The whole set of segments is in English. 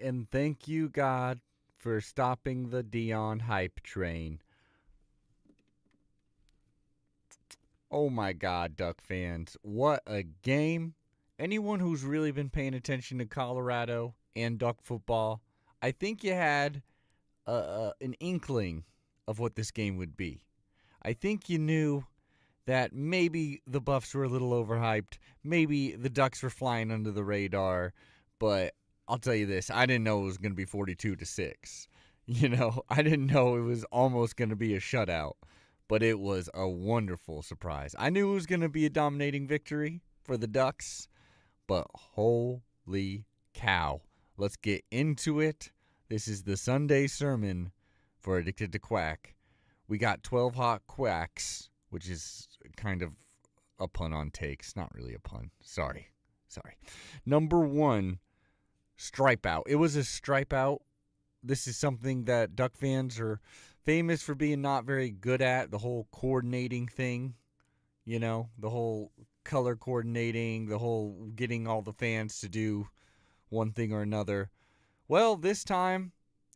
And thank you, God, for stopping the Dion hype train. Oh my God, Duck fans. What a game. Anyone who's really been paying attention to Colorado and Duck football, I think you had an inkling of what this game would be. I think you knew that maybe the Buffs were a little overhyped. Maybe the Ducks were flying under the radar. But I'll tell you this, I didn't know it was going to be 42-6. I didn't know it was almost going to be a shutout. But it was a wonderful surprise. I knew it was going to be a dominating victory for the Ducks, but holy cow. Let's get into it. This is the Sunday sermon for Addicted to Quack. We got 12 hot quacks, which is kind of a pun on takes. Not really a pun. Sorry. Number one, stripe out. It was a stripe out. This is something that Duck fans are famous for being not very good at, the whole coordinating thing, the whole color coordinating, the whole getting all the fans to do one thing or another. Well, this time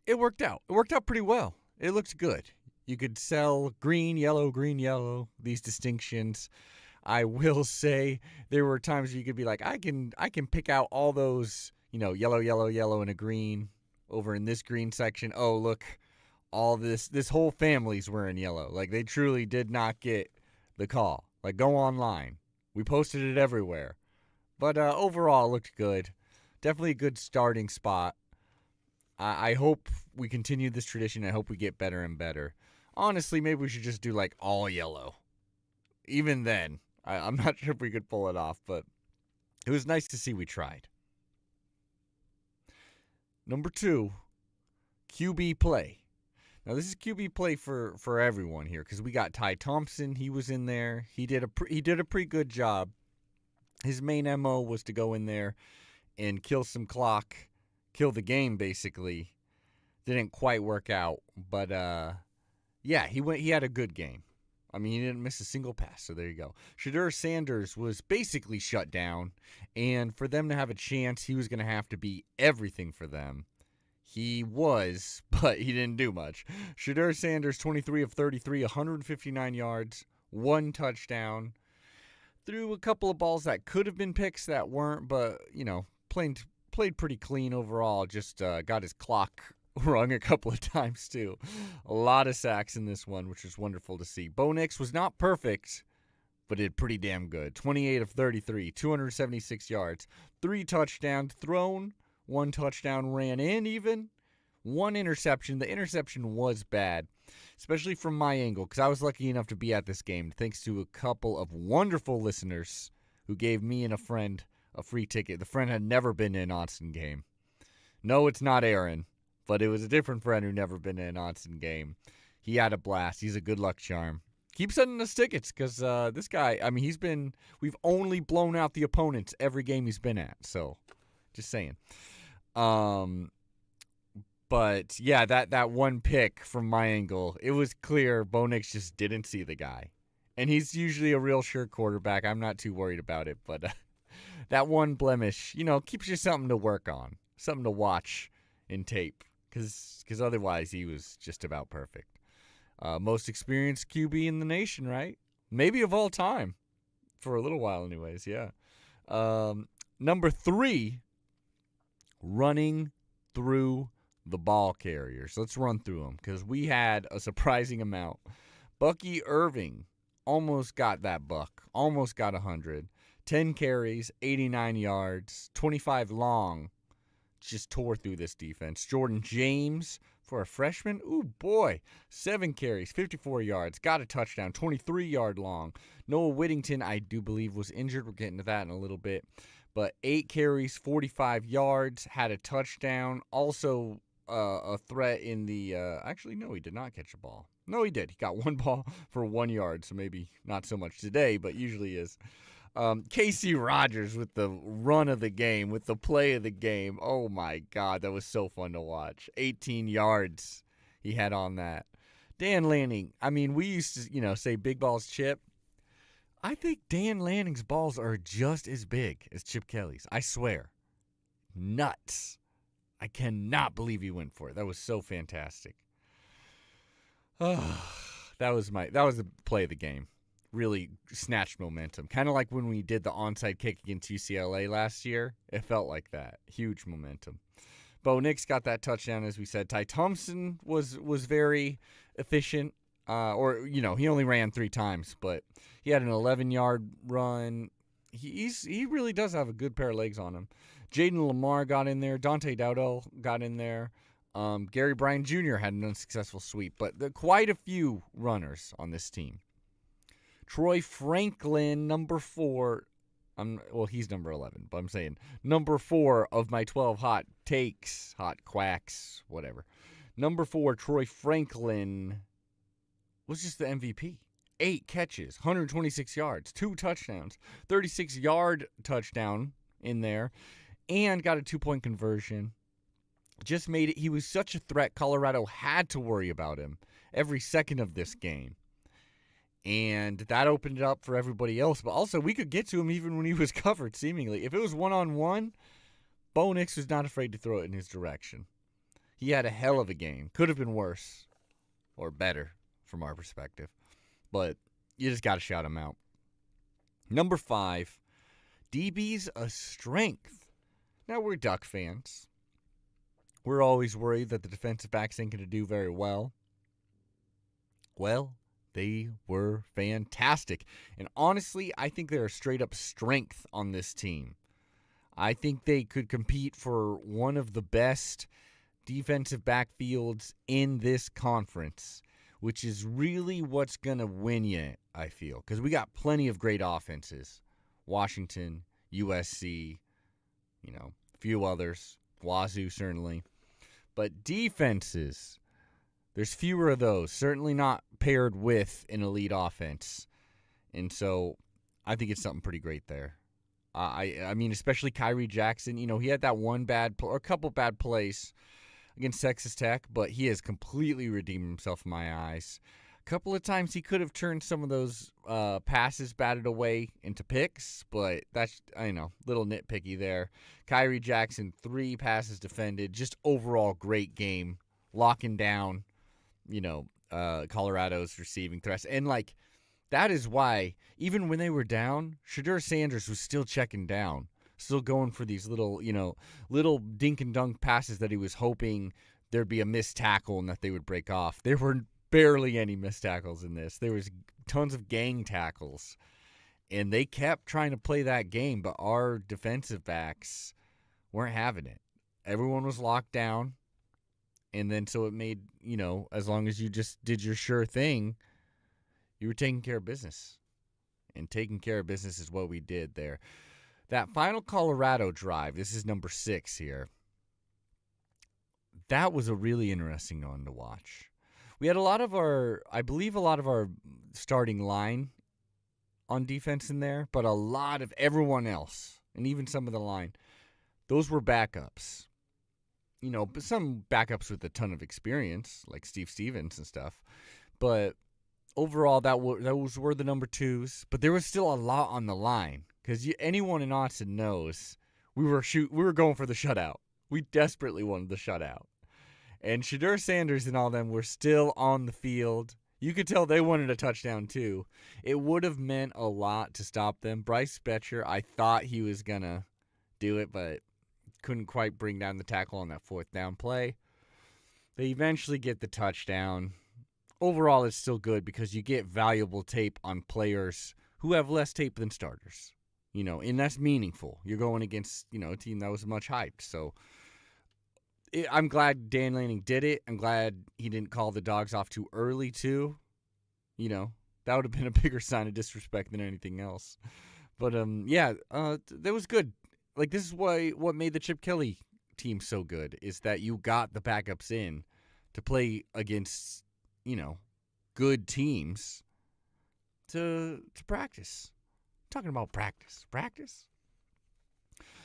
it worked out. It worked out pretty well. It looked good. You could sell green, yellow, these distinctions. I will say there were times where you could be like, I can pick out all those, yellow, and a green over in this green section. Oh, look, all this whole family's wearing yellow. Like, they truly did not get the call. Like, go online. We posted it everywhere. But overall, it looked good. Definitely a good starting spot. I hope we continue this tradition. I hope we get better and better. Honestly, maybe we should just do, like, all yellow. Even then, I'm not sure if we could pull it off, but it was nice to see we tried. Number 2, QB play. Now, this is QB play for everyone here because we got Ty Thompson. He was in there. He did a pretty good job. His main MO was to go in there and kill some clock, kill the game, basically. Didn't quite work out, but yeah, he had a good game. I mean, he didn't miss a single pass, so there you go. Shedeur Sanders was basically shut down, and for them to have a chance, he was going to have to be everything for them. He was, but he didn't do much. Shedeur Sanders, 23 of 33, 159 yards, 1 touchdown. Threw a couple of balls that could have been picks that weren't, but, played pretty clean overall. Just got his clock rung a couple of times, too. A lot of sacks in this one, which was wonderful to see. Bo Nix was not perfect, but did pretty damn good. 28 of 33, 276 yards, 3 touchdowns thrown, 1 touchdown ran in even, 1 interception. The interception was bad, especially from my angle, because I was lucky enough to be at this game, thanks to a couple of wonderful listeners who gave me and a friend a free ticket. The friend had never been to an Austin game. No, it's not Aaron, but it was a different friend who never been to an Austin game. He had a blast. He's a good luck charm. Keep sending us tickets because this guy, I mean, we've only blown out the opponents every game he's been at. So, just saying. But yeah, that one pick from my angle, it was clear Bo Nix just didn't see the guy. And he's usually a real sure quarterback. I'm not too worried about it. But that one blemish, keeps you something to work on, something to watch in tape. Because otherwise he was just about perfect. Most experienced QB in the nation, right? Maybe of all time. For a little while anyways, yeah. Number 3, running through the ball carriers. Let's run through them because we had a surprising amount. Bucky Irving almost got that buck. Almost got 100. 10 carries, 89 yards, 25 long. Just tore through this defense. Jordan James for a freshman. Ooh, boy. 7 carries, 54 yards. Got a touchdown, 23-yard long. Noah Whittington, I do believe, was injured. We're getting to that in a little bit. But 8 carries, 45 yards. Had a touchdown. Also a threat in the actually, no, he did not catch a ball. No, he did. He got 1 ball for 1 yard. So maybe not so much today, but usually is. Casey Rogers with the run of the game, with the play of the game. Oh, my God. That was so fun to watch. 18 yards he had on that. Dan Lanning. I mean, we used to, say big balls chip. I think Dan Lanning's balls are just as big as Chip Kelly's. I swear. Nuts. I cannot believe he went for it. That was so fantastic. That was the play of the game. Really snatched momentum. Kind of like when we did the onside kick against UCLA last year. It felt like that. Huge momentum. Bo Nix got that touchdown, as we said. Ty Thompson was very efficient. He only ran 3 times, but he had an 11-yard run. He really does have a good pair of legs on him. Jaden Lamar got in there. Dante Dowdell got in there. Gary Bryan Jr. had an unsuccessful sweep, but there are quite a few runners on this team. Troy Franklin, number 4. He's number 11, but I'm saying number 4 of my 12 hot takes, hot quacks, whatever. Number 4, Troy Franklin was just the MVP. 8 catches, 126 yards, 2 touchdowns, 36-yard touchdown in there, and got a 2-point conversion. Just made it. He was such a threat. Colorado had to worry about him every second of this game. And that opened it up for everybody else. But also, we could get to him even when he was covered, seemingly. If it was one-on-one, Bo Nix was not afraid to throw it in his direction. He had a hell of a game. Could have been worse or better from our perspective. But you just got to shout him out. Number 5, DB's a strength. Now, we're Duck fans. We're always worried that the defensive backs ain't going to do very well. Well, they were fantastic. And honestly, I think they're a straight-up strength on this team. I think they could compete for one of the best defensive backfields in this conference, which is really what's going to win you, I feel. Because we got plenty of great offenses. Washington, USC, a few others. Wazoo, certainly. But defenses, there's fewer of those. Certainly not paired with an elite offense. And so I think it's something pretty great there. I mean, especially Kyrie Jackson. He had that a couple bad plays against Texas Tech, but he has completely redeemed himself in my eyes. A couple of times he could have turned some of those passes batted away into picks, but that's, little nitpicky there. Kyrie Jackson, 3 passes defended, just overall great game, locking down, Colorado's receiving threats. And, that is why, even when they were down, Shedeur Sanders was still checking down, still going for these little dink and dunk passes that he was hoping there'd be a missed tackle and that they would break off. There were barely any missed tackles in this. There was tons of gang tackles, and they kept trying to play that game, but our defensive backs weren't having it. Everyone was locked down, and then so it made, as long as you just did your sure thing, you were taking care of business. And taking care of business is what we did there. That final Colorado drive, this is number 6 here, that was a really interesting one to watch. We had I believe a lot of our starting line on defense in there, but a lot of everyone else, and even some of the line, those were backups. But some backups with a ton of experience, like Steve Stevens and stuff. But overall, those were the number 2s, but there was still a lot on the line because anyone in Austin knows we were going for the shutout. We desperately wanted the shutout. And Shedeur Sanders and all them were still on the field. You could tell they wanted a touchdown too. It would have meant a lot to stop them. Bryce Betcher, I thought he was going to do it, but couldn't quite bring down the tackle on that 4th down play. They eventually get the touchdown. Overall, it's still good because you get valuable tape on players who have less tape than starters. And that's meaningful. You're going against, a team that was much hyped. So I'm glad Dan Lanning did it. I'm glad he didn't call the dogs off too early, too. That would have been a bigger sign of disrespect than anything else. But, that was good. This is what made the Chip Kelly team so good, is that you got the backups in to play against, good teams to practice. I'm talking about practice. Practice?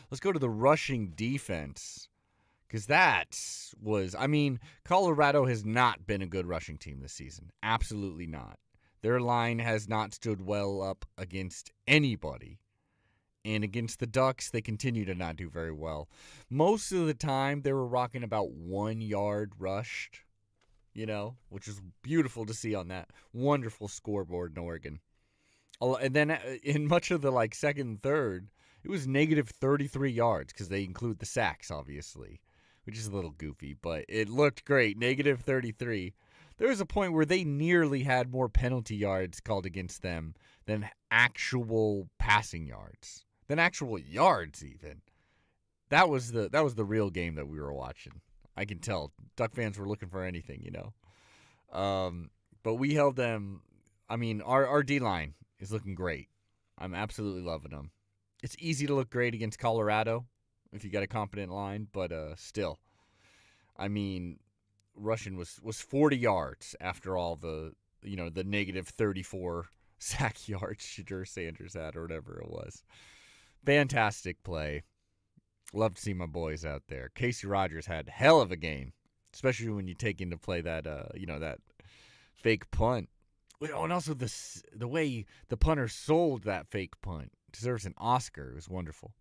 Let's go to the rushing defense. Because Colorado has not been a good rushing team this season. Absolutely not. Their line has not stood well up against anybody. And against the Ducks, they continue to not do very well. Most of the time, they were rocking about 1 yard rushed, which is beautiful to see on that wonderful scoreboard in Oregon. And then in much of the second and third, it was negative 33 yards because they include the sacks, obviously, which is a little goofy, but it looked great. Negative 33. There was a point where they nearly had more penalty yards called against them than actual passing yards, than actual yards even. That was the real game that we were watching. I can tell Duck fans were looking for anything, But we held them. I mean, our D-line is looking great. I'm absolutely loving them. It's easy to look great against Colorado if you got a competent line, but still. I mean, rushing was 40 yards after all the negative 34 sack yards Shadur Sanders had or whatever it was. Fantastic play. Love to see my boys out there. Casey Rogers had hell of a game, especially when you take into play that that fake punt. Oh, and also the way the punter sold that fake punt deserves an Oscar. It was wonderful.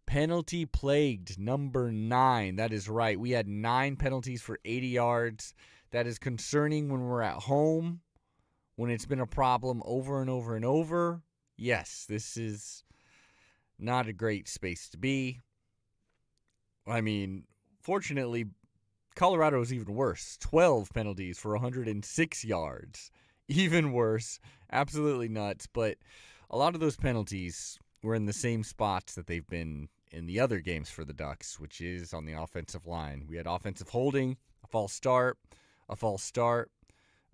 Penalty plagued number 9. That is right. We had 9 penalties for 80 yards. That is concerning when we're at home, when it's been a problem over and over and over. Yes, this is not a great space to be. I mean, fortunately, Colorado is even worse. 12 penalties for 106 yards. Even worse. Absolutely nuts. But a lot of those penalties were in the same spots that they've been in the other games for the Ducks, which is on the offensive line. We had offensive holding, a false start,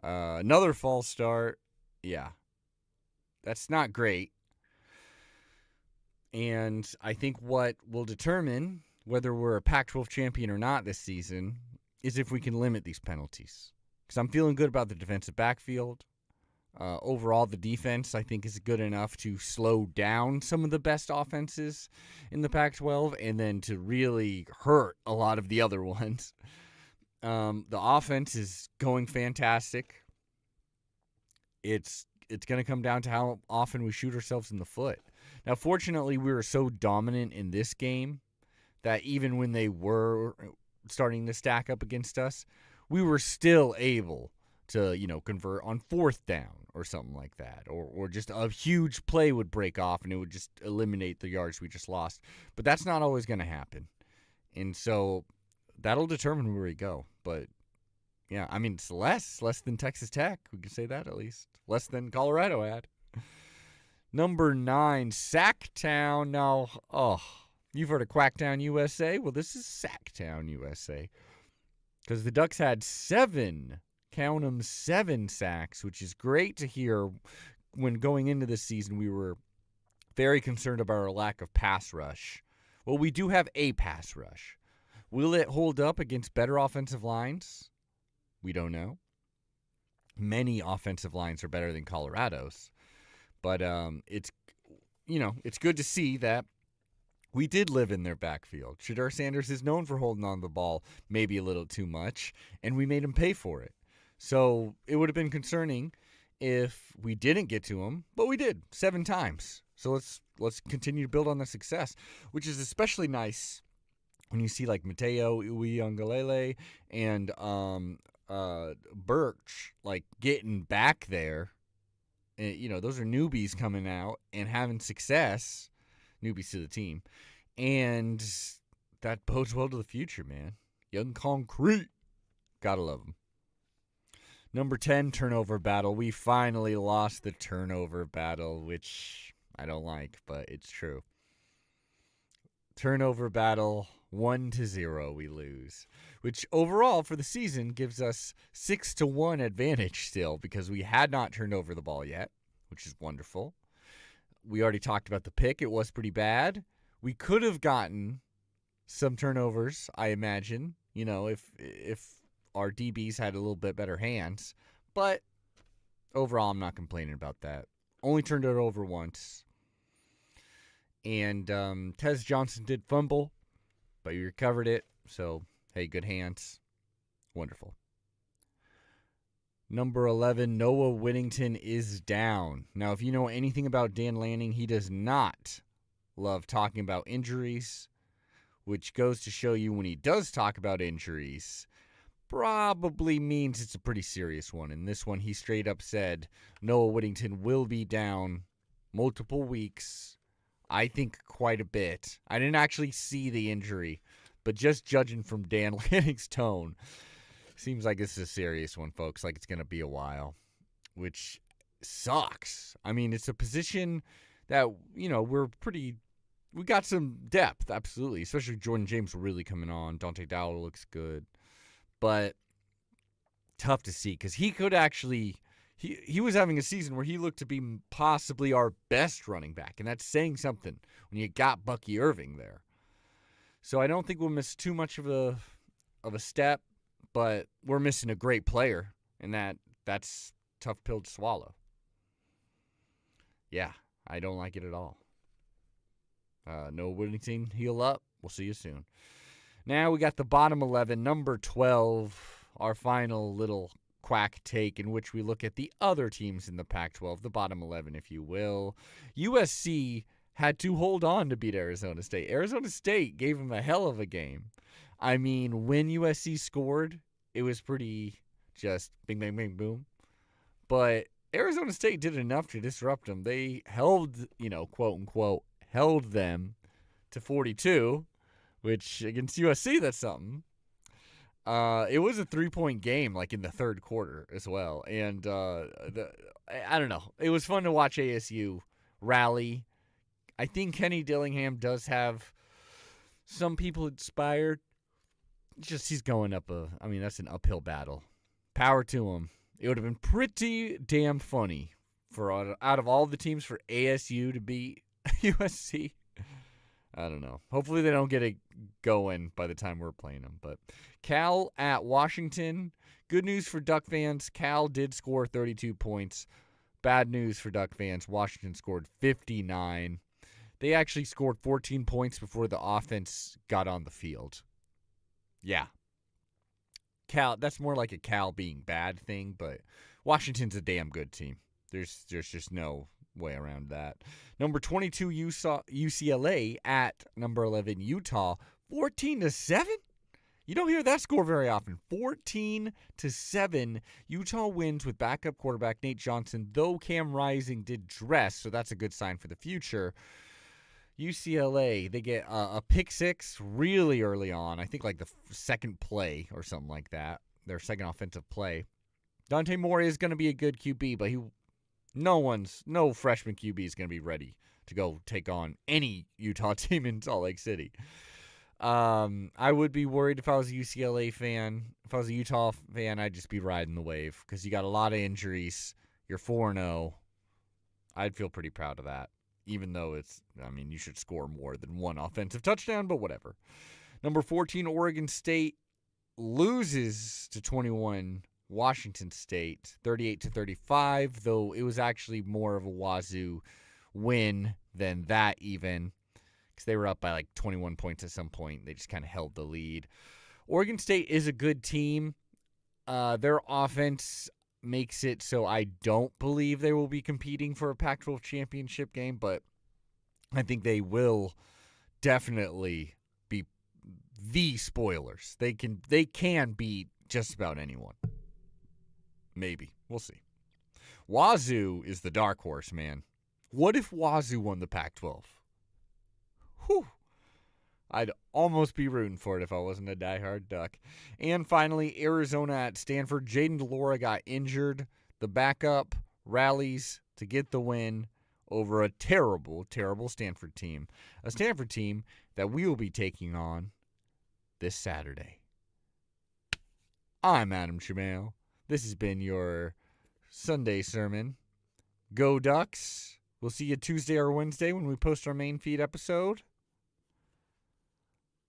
another false start. Yeah, that's not great. And I think what will determine whether we're a Pac-12 champion or not this season is if we can limit these penalties. Because I'm feeling good about the defensive backfield. Overall, the defense, I think, is good enough to slow down some of the best offenses in the Pac-12 and then to really hurt a lot of the other ones. The offense is going fantastic. It's going to come down to how often we shoot ourselves in the foot. Now, fortunately, we were so dominant in this game that even when they were starting to stack up against us, we were still able to, convert on 4th down or something like that. Or just a huge play would break off and it would just eliminate the yards we just lost. But that's not always going to happen. And so that'll determine where we go. But, yeah, I mean, it's less than Texas Tech. We can say that at least. Less than Colorado had. Number 9, Sacktown. Now, you've heard of Quacktown, USA? Well, this is Sacktown, USA. Because the Ducks had 7 sacks, which is great to hear. When going into this season, we were very concerned about our lack of pass rush. Well, we do have a pass rush. Will it hold up against better offensive lines? We don't know. Many offensive lines are better than Colorado's. But it's good to see that we did live in their backfield. Shadur Sanders is known for holding on to the ball maybe a little too much, and we made him pay for it. So it would have been concerning if we didn't get to him, but we did 7 times. So let's continue to build on the success, which is especially nice when you see like Mateo Uiagalelei and Birch getting back there. Those are newbies coming out and having success, newbies to the team. And that bodes well to the future, man. Young concrete. Gotta love them. Number 10, turnover battle. We finally lost the turnover battle, which I don't like, but it's true. Turnover battle, 1-0 we lose, which overall for the season gives us 6-1 advantage still because we had not turned over the ball yet, which is wonderful. We already talked about the pick. It was pretty bad. We could have gotten some turnovers, I imagine, if our DBs had a little bit better hands. But overall, I'm not complaining about that. Only turned it over once. And Tez Johnson did fumble, but he recovered it. So, hey, good hands. Wonderful. Number 11, Noah Whittington is down. Now, if you know anything about Dan Lanning, he does not love talking about injuries, which goes to show you when he does talk about injuries, probably means it's a pretty serious one. In this one, he straight up said Noah Whittington will be down multiple weeks. I think quite a bit. I didn't actually see the injury, but just judging from Dan Lanning's tone, seems like this is a serious one, folks. Like it's going to be a while, which sucks. I mean, it's a position that, we got some depth, absolutely. Especially Jordan James really coming on. Dante Dowler looks good. But tough to see because he could actually, he was having a season where he looked to be possibly our best running back. And that's saying something when you got Bucky Irving there. So I don't think we'll miss too much of a step, but we're missing a great player. And that's a tough pill to swallow. Yeah, I don't like it at all. No Whittington, heal up. We'll see you soon. Now we got the bottom 11, number 12, our final little quack take in which we look at the other teams in the Pac-12, the bottom 11, if you will. USC had to hold on to beat Arizona State. Arizona State gave them a hell of a game. I mean, when USC scored, it was pretty just bing, bang, bang, boom. But Arizona State did enough to disrupt them. They held, quote unquote, held them to 42, which against USC, that's something. It was a 3-point game, like in the third quarter as well. And I don't know. It was fun to watch ASU rally. I think Kenny Dillingham does have some people inspired. Just he's going up that's an uphill battle. Power to him. It would have been pretty damn funny for out of all the teams for ASU to beat USC. I don't know. Hopefully they don't get it going by the time we're playing them. But Cal at Washington. Good news for Duck fans. Cal did score 32 points. Bad news for Duck fans. Washington scored 59. They actually scored 14 points before the offense got on the field. Yeah. Cal, that's more like a Cal being bad thing, but Washington's a damn good team. There's just no way around that. Number 22 UCLA at number 11 Utah, 14-7. You don't hear that score very often. 14-7. Utah wins with backup quarterback Nate Johnson, though Cam Rising did dress, so that's a good sign for the future. UCLA, they get a pick six really early on. I think like the second play or something like that. Their second offensive play. Dante Moore is going to be a good QB, but no freshman QB is going to be ready to go take on any Utah team in Salt Lake City. I would be worried if I was a UCLA fan. If I was a Utah fan, I'd just be riding the wave because you got a lot of injuries. You're 4-0. I'd feel pretty proud of that. Even though you should score more than one offensive touchdown, but whatever. Number 14, Oregon State loses to 21 Washington State, 38-35, though it was actually more of a Wazoo win than that even, because they were up by like 21 points at some point. They just kind of held the lead. Oregon State is a good team. Their offense makes it so I don't believe they will be competing for a Pac-12 championship game, but I think they will definitely be the spoilers. They can beat just about anyone. Maybe. We'll see. Wazoo is the dark horse, man. What if Wazoo won the Pac-12? Whew. I'd almost be rooting for it if I wasn't a diehard Duck. And finally, Arizona at Stanford. Jaden DeLora got injured. The backup rallies to get the win over a terrible, terrible Stanford team. A Stanford team that we will be taking on this Saturday. I'm Adam Shamail. This has been your Sunday sermon. Go Ducks. We'll see you Tuesday or Wednesday when we post our main feed episode.